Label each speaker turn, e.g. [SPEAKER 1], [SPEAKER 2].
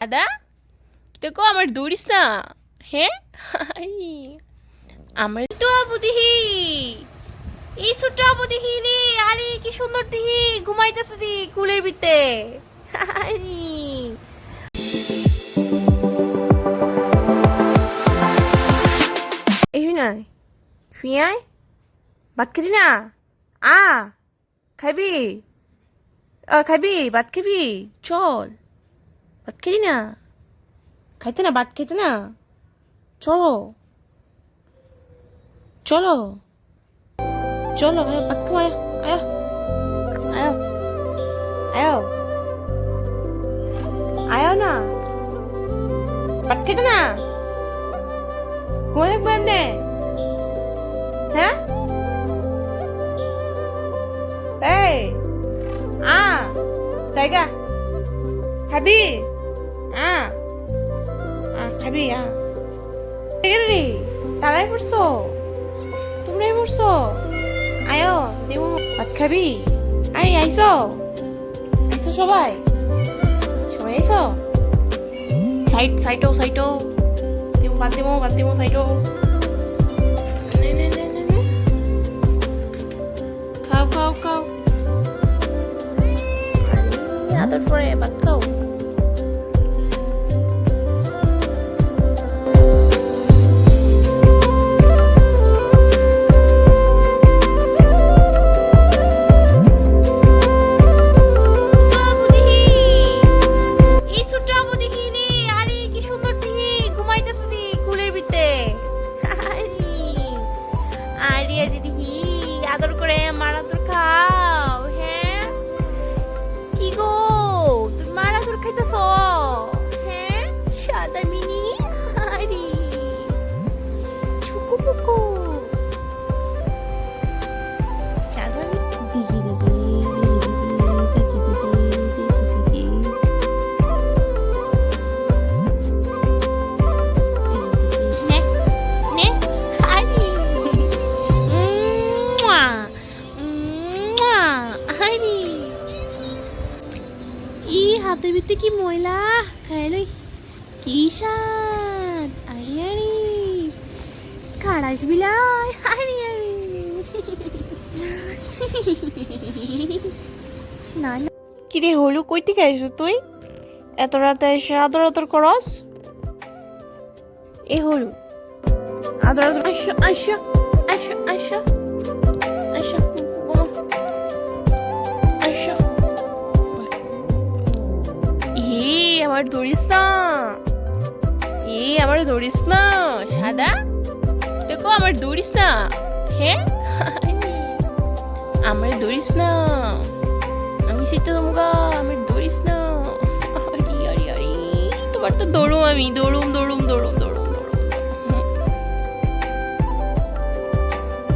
[SPEAKER 1] দাদা দেখো আমার দৌড়িস না। হ্যাঁ আমার তো আবু দিহি এই ছোট্ট আবু দিহি রে। আরে কি সুন্দর দিহি ঘুমাইতেছে দি কুলের ভিতরে। আরে এই শুনা শুয়াই ভাত খাবি না? খাবি? খাবি ভাত খাবি? চল ভাত খাবি না? খাইতে না ভাত খাইতে না? চলো চলো চলো আয় ভাত খাও। আয় আয় আয় আয় না ভাত খাইতে না? ঘুমাই থাকবো এমনে? হ্যাঁ এই টাইগা খাবি? খাবি? রে তারাই পড়ছো, তোমরাই পড়ছো। আয়ো দেবো ভাত খাবি? আরে আইসো আইসো সবাই সবাই আইসো। সাইটো দেবো ভাত দেবো সাইটো। খাও খাও খাও আদর পরে ভাত খাও। আদর করে মার আদর খাও। হ্যাঁ কি গো তুমি মার আদর খাইতেছ? হ্যাঁ সাদা মিনি আরে ছুকু পুকু সাদা দিদি দিদি হাতের ভিতরে কি ময়লা খাইলই কি স্বাদ। আরে আরে খাড়াস বিলাই। আরে আরে না না কিরে হলু কই থেকে আইসো তুই? এত রাতে এসে আদর আদর করস? এ হলু আদর আদর আইসো আইসো আইসো আইসো আইসো আইসো। আমার ধরিস না আমার ধরিস না সাদা দেখো আমার ধরিস না। হ্যাঁ আমার ধরিস না আমি শীতে তোমরা আমার ধরিস না। আরে আরে আরে তোমার তো দৌড়ুম আমি দৌড়ুম দৌড়ুম দৌড়ুম দৌড়ুম।